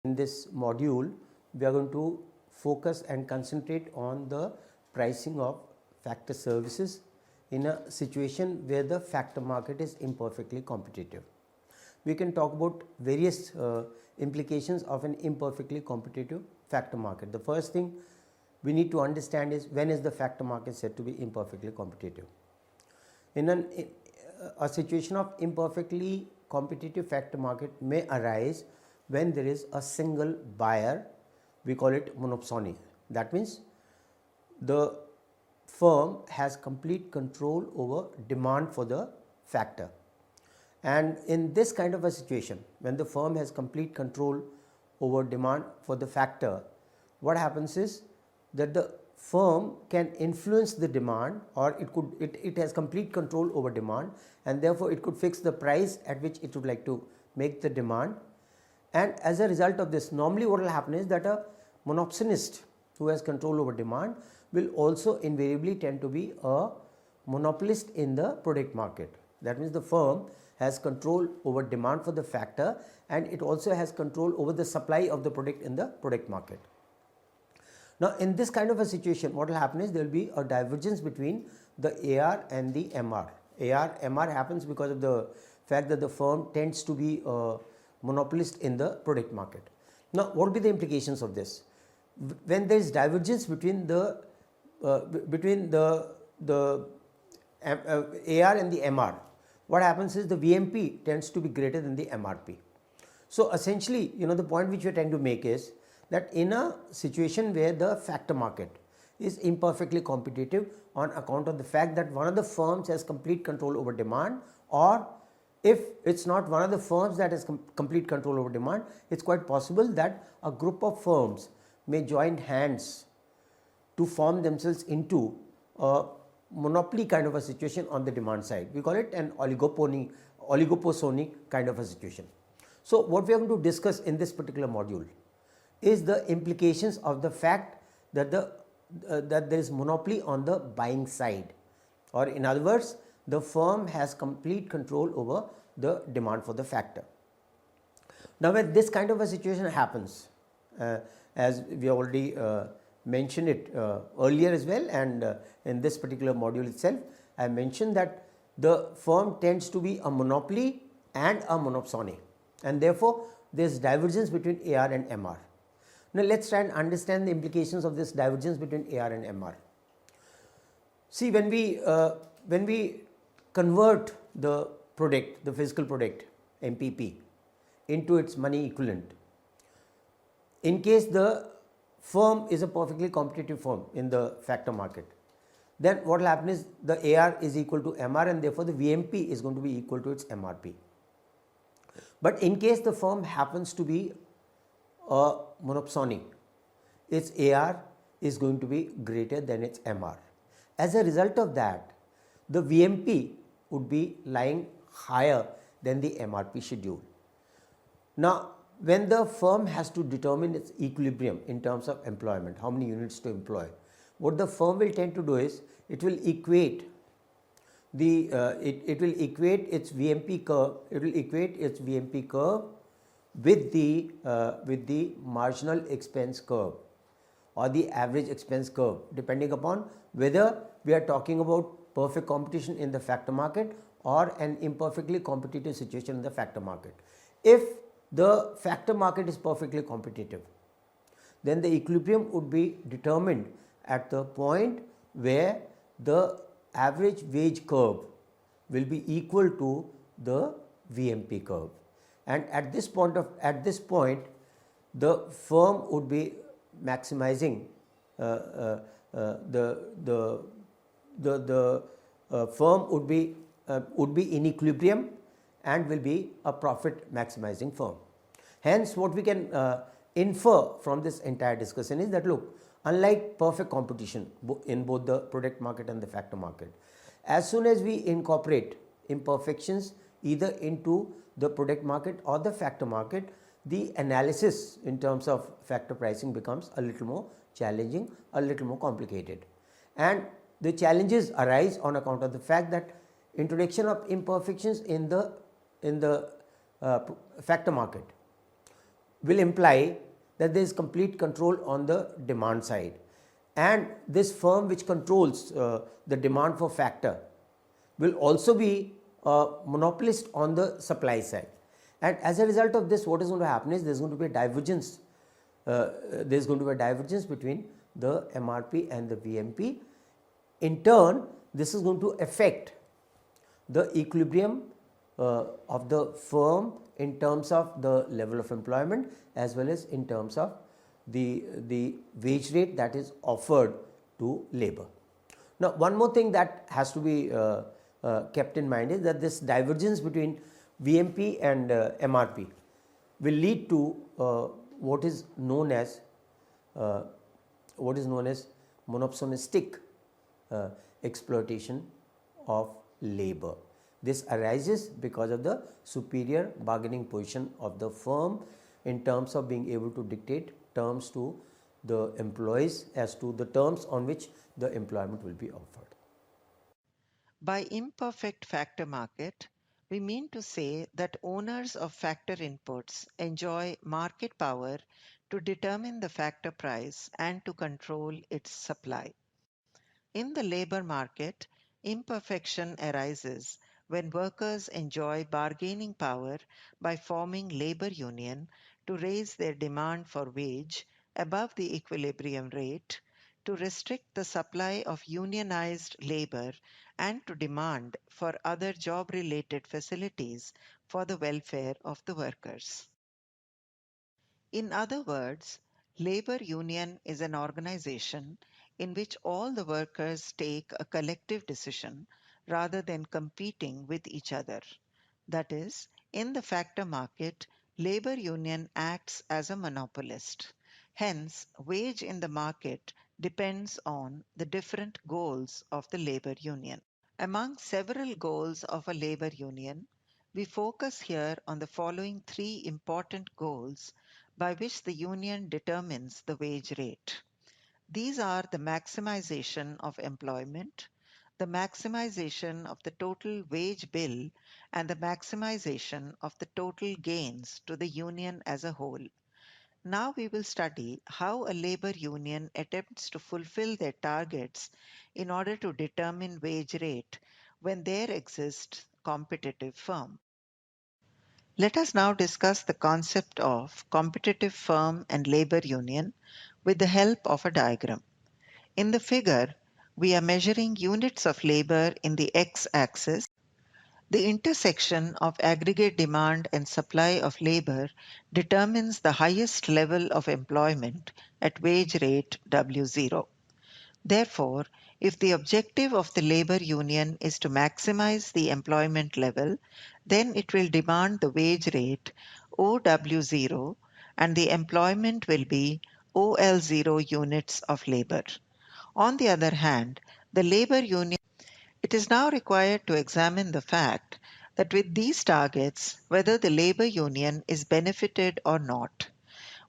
In this module, we are going to focus and concentrate on the pricing of factor services in a situation where the factor market is imperfectly competitive. We can talk about various implications of an imperfectly competitive factor market. The first thing we need to understand is, when is the factor market said to be imperfectly competitive? In a situation of imperfectly competitive factor market may arise when there is a single buyer, we call it monopsony. That means the firm has complete control over demand for the factor. And in this kind of a situation, when the firm has complete control over demand for the factor, what happens is that the firm can influence the demand, or it has complete control over demand, and therefore it could fix the price at which it would like to make the demand. And as a result of this, normally what will happen is that a monopsonist who has control over demand will also invariably tend to be a monopolist in the product market. That means the firm has control over demand for the factor, and it also has control over the supply of the product in the product market. Now, in this kind of a situation, what will happen is there will be a divergence between the AR and the MR. MR happens because of the fact that the firm tends to be a monopolist in the product market. Now, what will be the implications of this? When there is divergence between the AR and the MR, what happens is the VMP tends to be greater than the MRP. So, essentially, the point which we are trying to make is that in a situation where the factor market is imperfectly competitive on account of the fact that one of the firms has complete control over demand, or if it is not one of the firms that has complete control over demand, it is quite possible that a group of firms may join hands to form themselves into a monopoly kind of a situation on the demand side. We call it an oligopsonic kind of a situation. So, what we are going to discuss in this particular module is the implications of the fact that that there is monopoly on the buying side, or in other words, the firm has complete control over the demand for the factor. Now, when this kind of a situation happens, as we already mentioned it earlier as well, and in this particular module itself, I mentioned that the firm tends to be a monopoly and a monopsony, and therefore there is divergence between AR and MR. Now, let us try and understand the implications of this divergence between AR and MR. See, when we convert the product, the physical product MPP, into its money equivalent, in case the firm is a perfectly competitive firm in the factor market, then what will happen is the AR is equal to MR, and therefore the VMP is going to be equal to its MRP. But in case the firm happens to be a monopsony, its AR is going to be greater than its MR. As a result of that, the VMP would be lying higher than the MRP schedule. Now, when the firm has to determine its equilibrium in terms of employment, how many units to employ, what the firm will tend to do is it will equate its VMP curve. It will equate its VMP curve with the marginal expense curve or the average expense curve, depending upon whether we are talking about perfect competition in the factor market or an imperfectly competitive situation in the factor market. If the factor market is perfectly competitive, then the equilibrium would be determined at the point where the average wage curve will be equal to the VMP curve, and at this point the firm would be maximizing the firm would be in equilibrium and will be a profit maximizing firm. Hence, what we can infer from this entire discussion is that, look, unlike perfect competition in both the product market and the factor market, as soon as we incorporate imperfections either into the product market or the factor market, the analysis in terms of factor pricing becomes a little more challenging, a little more complicated. And the challenges arise on account of the fact that introduction of imperfections in the factor market will imply that there is complete control on the demand side, and this firm which controls the demand for factor will also be a monopolist on the supply side. And as a result of this, what is going to happen is there is going to be a divergence. There is going to be a divergence between the MRP and the VMP. In turn, this is going to affect the equilibrium of the firm in terms of the level of employment as well as in terms of the wage rate that is offered to labor. Now, one more thing that has to be kept in mind is that this divergence between VMP and MRP will lead to what is known as monopsonistic exploitation of labor. This arises because of the superior bargaining position of the firm in terms of being able to dictate terms to the employees as to the terms on which the employment will be offered. By imperfect factor market, we mean to say that owners of factor inputs enjoy market power to determine the factor price and to control its supply. In the labor market, imperfection arises when workers enjoy bargaining power by forming labor union to raise their demand for wage above the equilibrium rate, to restrict the supply of unionized labor, and to demand for other job-related facilities for the welfare of the workers. In other words, labor union is an organization in which all the workers take a collective decision rather than competing with each other. That is, in the factor market, labor union acts as a monopolist. Hence, wage in the market depends on the different goals of the labor union. Among several goals of a labor union, we focus here on the following three important goals by which the union determines the wage rate. These are the maximization of employment, the maximization of the total wage bill, and the maximization of the total gains to the union as a whole. Now we will study how a labor union attempts to fulfill their targets in order to determine wage rate when there exists competitive firm. Let us now discuss the concept of competitive firm and labor union with the help of a diagram. In the figure, we are measuring units of labor in the x-axis. The intersection of aggregate demand and supply of labor determines the highest level of employment at wage rate W0. Therefore, if the objective of the labor union is to maximize the employment level, then it will demand the wage rate OW0 and the employment will be OL0 units of labor. On the other hand, the labor union, it is now required to examine the fact that with these targets, whether the labor union is benefited or not.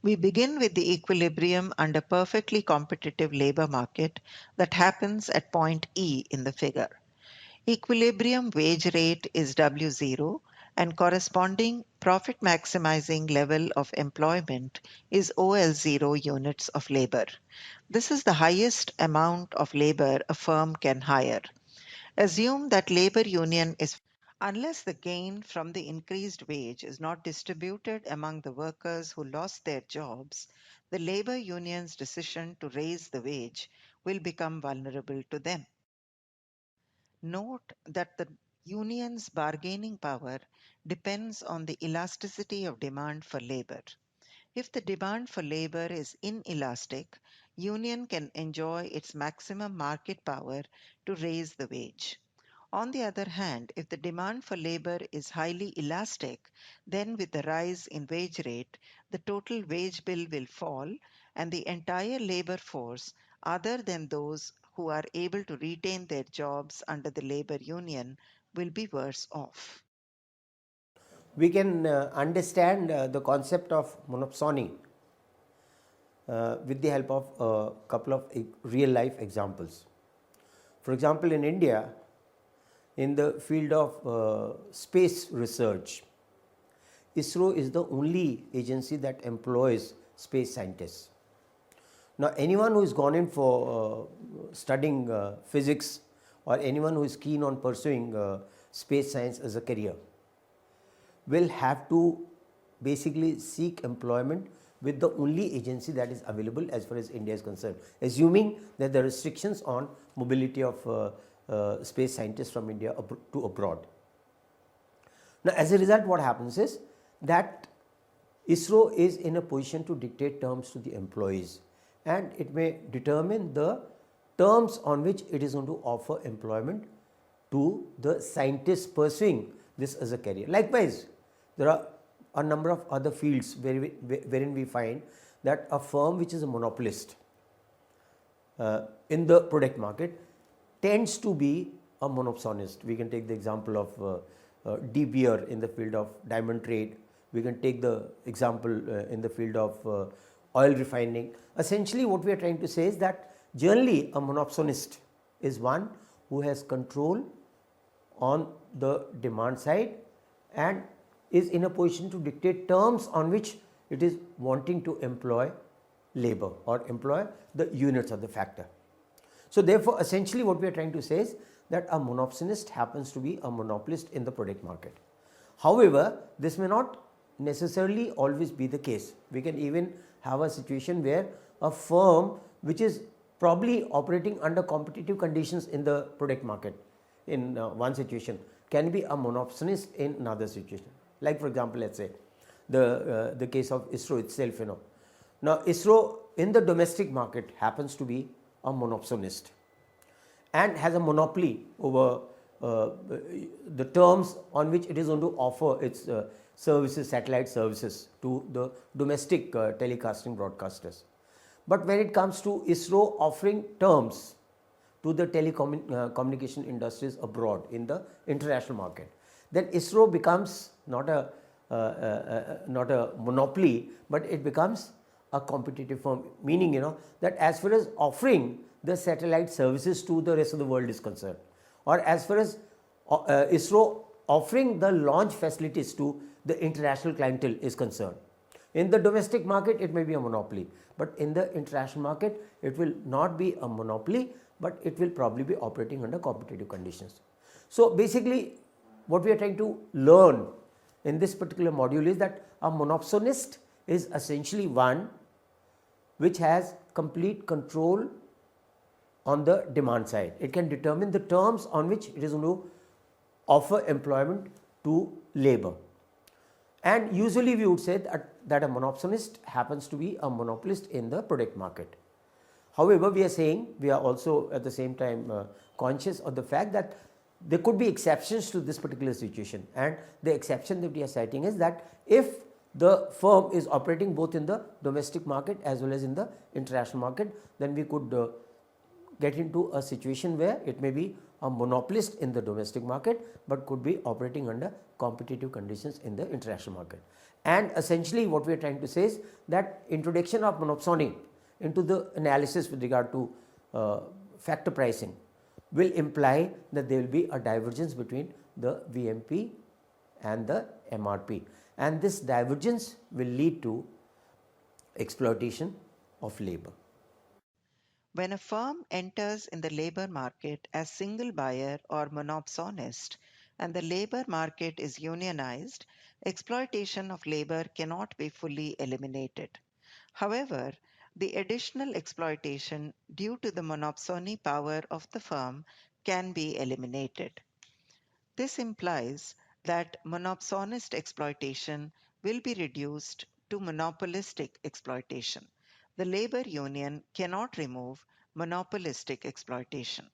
We begin with the equilibrium under perfectly competitive labor market that happens at point E in the figure. Equilibrium wage rate is W0 and corresponding profit maximizing level of employment is OL0 units of labor. This is the highest amount of labor a firm can hire. Assume that labor union is unless the gain from the increased wage is not distributed among the workers who lost their jobs, the labor union's decision to raise the wage will become vulnerable to them. Note that the union's bargaining power depends on the elasticity of demand for labor. If the demand for labor is inelastic, union can enjoy its maximum market power to raise the wage. On the other hand, if the demand for labor is highly elastic, then with the rise in wage rate, the total wage bill will fall and the entire labor force, other than those who are able to retain their jobs under the labor union, will be worse off. We can understand the concept of monopsony with the help of a couple of real life examples. For example, in India, in the field of space research, ISRO is the only agency that employs space scientists. Now, anyone who is gone in for studying physics, or anyone who is keen on pursuing space science as a career, will have to basically seek employment with the only agency that is available as far as India is concerned, assuming that the restrictions on mobility of space scientists from India to abroad. Now, as a result, what happens is that ISRO is in a position to dictate terms to the employees, and it may determine the terms on which it is going to offer employment to the scientists pursuing this as a career. Likewise, there are a number of other fields wherein we find that a firm which is a monopolist in the product market tends to be a monopsonist. We can take the example of De Beer in the field of diamond trade. We can take the example in the field of oil refining. Essentially, what we are trying to say is that generally a monopsonist is one who has control on the demand side and is in a position to dictate terms on which it is wanting to employ labor or employ the units of the factor. So, therefore, essentially what we are trying to say is that a monopsonist happens to be a monopolist in the product market. However, this may not necessarily always be the case. We can even have a situation where a firm which is probably operating under competitive conditions in the product market in one situation can be a monopsonist in another situation. Like for example, let's say the case of ISRO itself. Now ISRO in the domestic market happens to be a monopsonist and has a monopoly over the terms on which it is going to offer its services, satellite services to the domestic telecasting broadcasters. But when it comes to ISRO offering terms to the telecommunication industries abroad in the international market, then ISRO becomes not a monopoly, but it becomes a competitive firm, meaning that as far as offering the satellite services to the rest of the world is concerned, or as far as ISRO offering the launch facilities to the international clientele is concerned. In the domestic market it may be a monopoly, but in the international market it will not be a monopoly, but it will probably be operating under competitive conditions. So basically what we are trying to learn in this particular module is that a monopsonist is essentially one which has complete control on the demand side. It can determine the terms on which it is going to offer employment to labor. And usually we would say that a monopsonist happens to be a monopolist in the product market. However, we are saying, we are also at the same time conscious of the fact that there could be exceptions to this particular situation, and the exception that we are citing is that if the firm is operating both in the domestic market as well as in the international market, then we could get into a situation where it may be a monopolist in the domestic market, but could be operating under competitive conditions in the international market. And essentially what we are trying to say is that introduction of monopsony into the analysis with regard to factor pricing will imply that there will be a divergence between the VMP and the MRP, and this divergence will lead to exploitation of labor. When a firm enters in the labor market as single buyer or monopsonist and the labor market is unionized, exploitation of labor cannot be fully eliminated. However, the additional exploitation due to the monopsony power of the firm can be eliminated. This implies that monopsonist exploitation will be reduced to monopolistic exploitation. The labor union cannot remove monopolistic exploitation.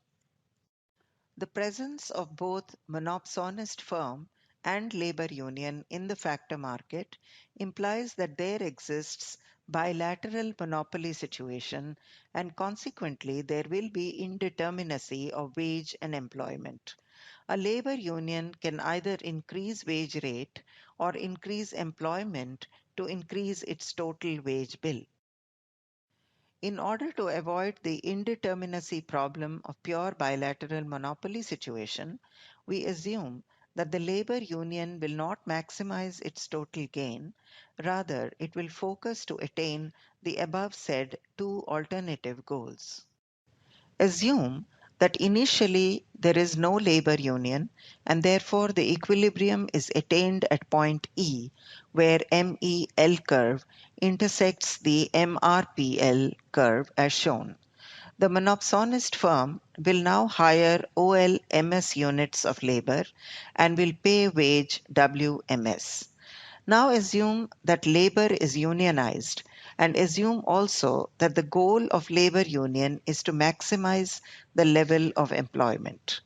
The presence of both monopsonist firm and labor union in the factor market implies that there exists bilateral monopoly situation, and consequently there will be indeterminacy of wage and employment. A labor union can either increase wage rate or increase employment to increase its total wage bill. In order to avoid the indeterminacy problem of pure bilateral monopoly situation, we assume that the labor union will not maximize its total gain, rather, it will focus to attain the above said two alternative goals. Assume that initially there is no labor union and therefore the equilibrium is attained at point E, where MEL curve intersects the MRPL curve as shown. The monopsonist firm will now hire OLMS units of labor and will pay wage WMS. Now assume that labor is unionized and assume also that the goal of labor union is to maximize the level of employment.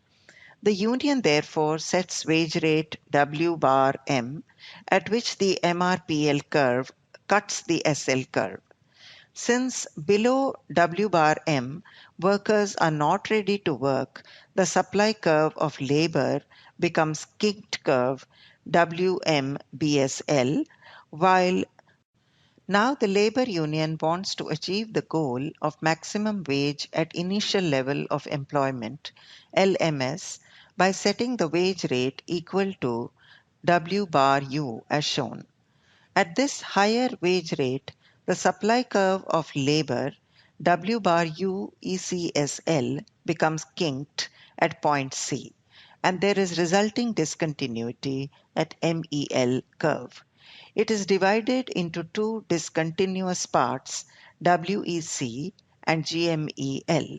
The union therefore sets wage rate W bar M at which the MRPL curve cuts the SL curve. Since below W bar M, workers are not ready to work, the supply curve of labor becomes kinked curve WMBSL, while now the labor union wants to achieve the goal of maximum wage at initial level of employment, LMS, by setting the wage rate equal to W bar U as shown. At this higher wage rate, the supply curve of labor W bar U ECSL becomes kinked at point C, and there is resulting discontinuity at MEL curve. It is divided into two discontinuous parts, WEC and GMEL.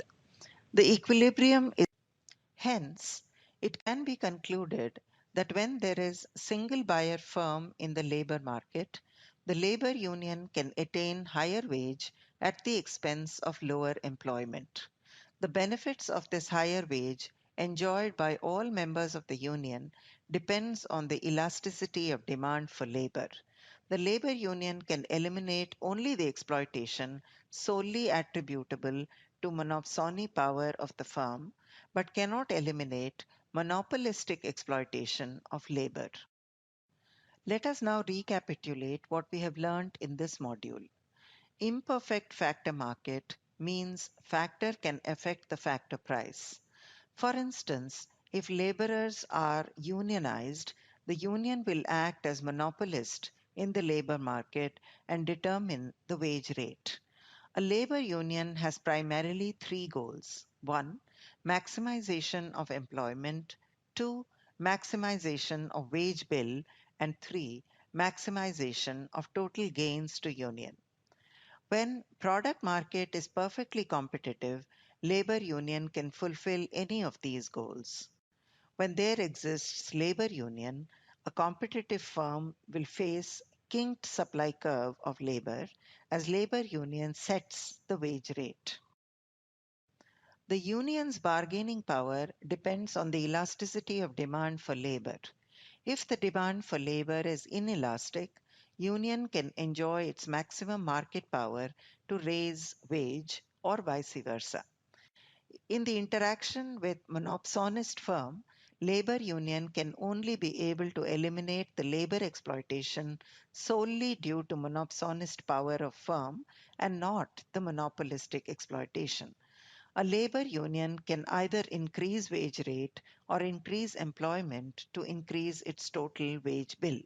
The equilibrium is hence, it can be concluded that when there is single buyer firm in the labor market, the labor union can attain higher wage at the expense of lower employment. The benefits of this higher wage enjoyed by all members of the union depends on the elasticity of demand for labor. The labor union can eliminate only the exploitation solely attributable to monopsony power of the firm, but cannot eliminate monopolistic exploitation of labor. Let us now recapitulate what we have learned in this module. Imperfect factor market means factor can affect the factor price. For instance, if laborers are unionized, the union will act as monopolist in the labor market and determine the wage rate. A labor union has primarily three goals. 1. Maximization of employment. 2. Maximization of wage bill. And 3. Maximization of total gains to union. When product market is perfectly competitive, labor union can fulfill any of these goals. When there exists labor union, a competitive firm will face kinked supply curve of labor as labor union sets the wage rate. The union's bargaining power depends on the elasticity of demand for labor. If the demand for labor is inelastic, union can enjoy its maximum market power to raise wage or vice versa. In the interaction with monopsonist firm, labor union can only be able to eliminate the labor exploitation solely due to monopsonist power of firm and not the monopolistic exploitation. A labor union can either increase wage rate or increase employment to increase its total wage bill.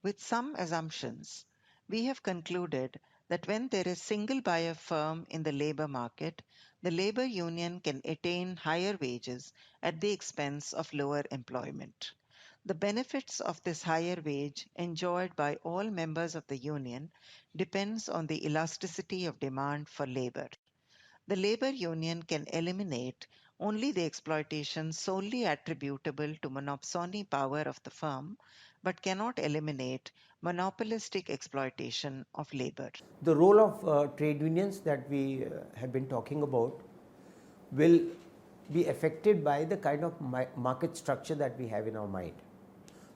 With some assumptions, we have concluded that when there is single buyer firm in the labor market, the labor union can attain higher wages at the expense of lower employment. The benefits of this higher wage enjoyed by all members of the union depends on the elasticity of demand for labor. The labor union can eliminate only the exploitation solely attributable to monopsony power of the firm, but cannot eliminate monopolistic exploitation of labor. The role of trade unions that we have been talking about will be affected by the kind of market structure that we have in our mind.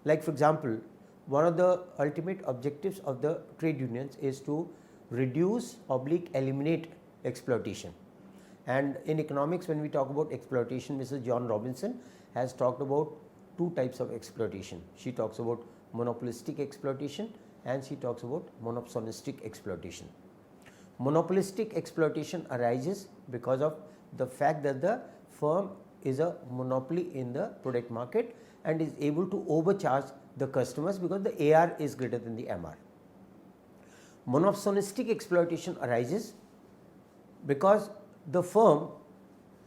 Like for example, one of the ultimate objectives of the trade unions is to reduce oblique eliminate exploitation. And in economics, when we talk about exploitation, Mrs. John Robinson has talked about two types of exploitation. She talks about monopolistic exploitation and she talks about monopsonistic exploitation. Monopolistic exploitation arises because of the fact that the firm is a monopoly in the product market and is able to overcharge the customers because the AR is greater than the MR. Monopolistic exploitation arises because the firm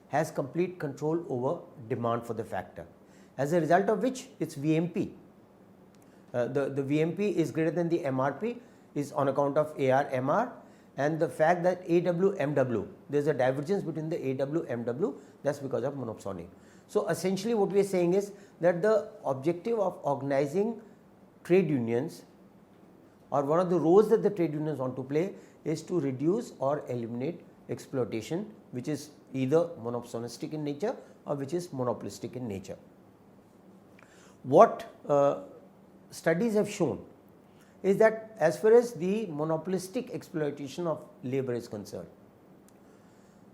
has complete control over demand for the factor, as a result of which its VMP, the VMP is greater than the MRP is on account of AR, MR, and the fact that AW, MW, there is a divergence between the AW, MW, that is because of monopsony. So, essentially what we are saying is that the objective of organizing trade unions, or one of the roles that the trade unions want to play, is to reduce or eliminate exploitation, which is either monopolistic in nature or which is monopolistic in nature. What studies have shown is that as far as the monopolistic exploitation of labor is concerned,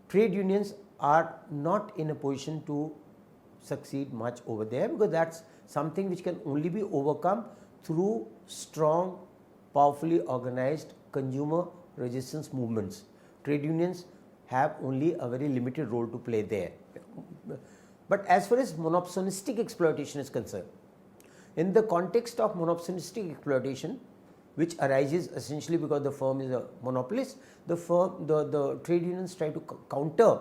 trade unions are not in a position to succeed much over there, because that is something which can only be overcome through strong, powerfully organized consumer resistance movements. Trade unions have only a very limited role to play there. But as far as monopolistic exploitation is concerned, in the context of monopolistic exploitation, which arises essentially because the firm is a monopolist, the trade unions try to counter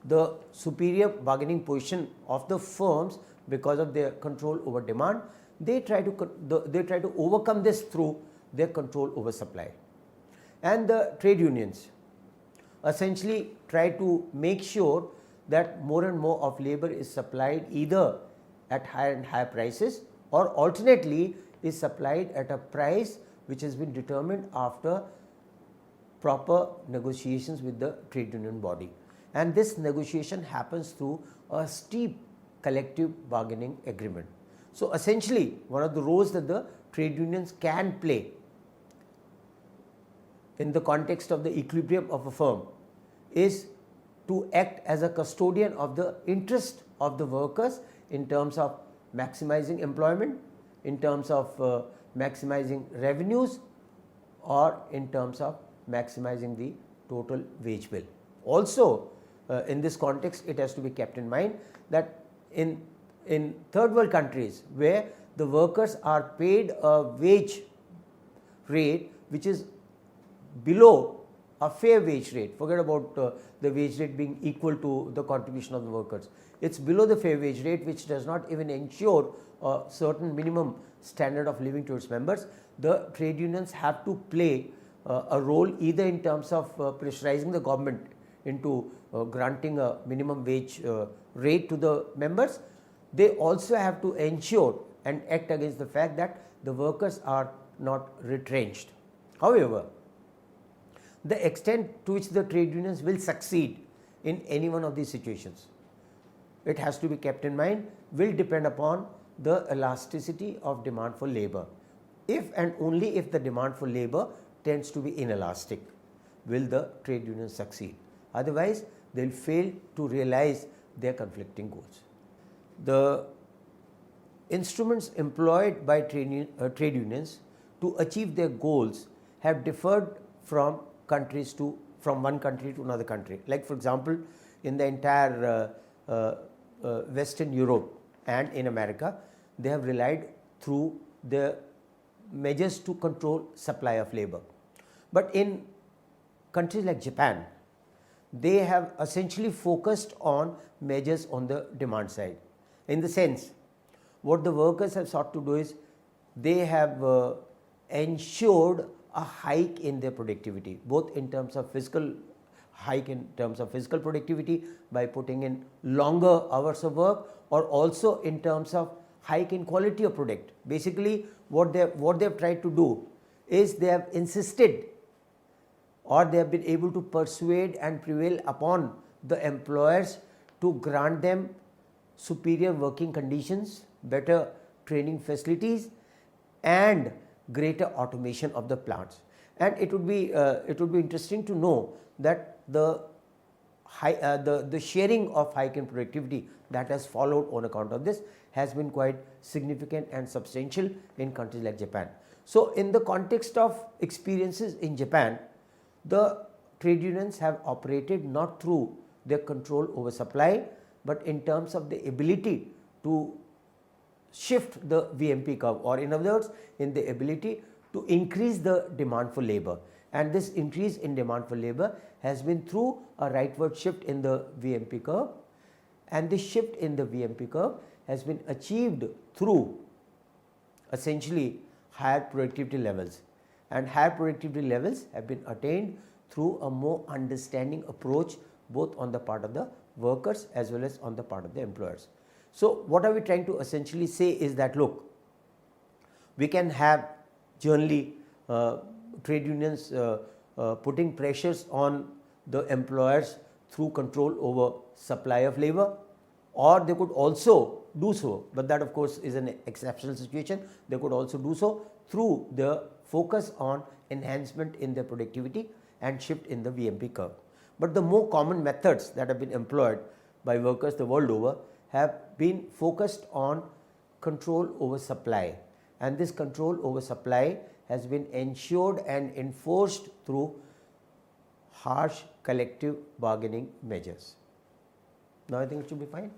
the superior bargaining position of the firms because of their control over demand. They try to overcome this through their control over supply, and the trade unions essentially try to make sure that more and more of labor is supplied either at higher and higher prices, or alternately is supplied at a price which has been determined after proper negotiations with the trade union body, and this negotiation happens through a steep collective bargaining agreement. So, essentially one of the roles that the trade unions can play in the context of the equilibrium of a firm is to act as a custodian of the interest of the workers in terms of maximizing employment, in terms of maximizing revenues, or in terms of maximizing the total wage bill. Also, in this context, it has to be kept in mind that in third world countries where the workers are paid a wage rate which is below a fair wage rate, forget about the wage rate being equal to the contribution of the workers, it is below the fair wage rate, which does not even ensure a certain minimum standard of living to its members, the trade unions have to play a role either in terms of pressurizing the government into granting a minimum wage rate to the members. They also have to ensure and act against the fact that the workers are not retrenched. However, the extent to which the trade unions will succeed in any one of these situations, it has to be kept in mind, will depend upon the elasticity of demand for labor. If and only if the demand for labor tends to be inelastic, will the trade unions succeed. Otherwise, they will fail to realize their conflicting goals. The instruments employed by trade unions to achieve their goals have differed from one country to another country. Like for example, in the entire Western Europe and in America, they have relied through the measures to control supply of labor. But in countries like Japan, they have essentially focused on measures on the demand side. In the sense, what the workers have sought to do is they have ensured a hike in their productivity, both in terms of physical hike in terms of physical productivity by putting in longer hours of work, or also in terms of hike in quality of product. Basically, what they have tried to do is they have insisted, or they have been able to persuade and prevail upon the employers to grant them superior working conditions, better training facilities, and greater automation of the plants. And it would be interesting to know that the sharing of hike in productivity that has followed on account of this has been quite significant and substantial in countries like Japan. So, in the context of experiences in Japan, the trade unions have operated not through their control over supply, but in terms of the ability to shift the VMP curve, or in other words, in the ability to increase the demand for labor. And this increase in demand for labor has been through a rightward shift in the VMP curve, and this shift in the VMP curve has been achieved through essentially higher productivity levels, and higher productivity levels have been attained through a more understanding approach both on the part of the workers as well as on the part of the employers. So, what are we trying to essentially say is that, look, we can have generally trade unions putting pressures on the employers through control over supply of labor, or they could also do so, but that of course is an exceptional situation. They could also do so through the focus on enhancement in their productivity and shift in the VMP curve. But the more common methods that have been employed by workers the world over have been focused on control over supply, and this control over supply has been ensured and enforced through harsh collective bargaining measures. Now I think it should be fine.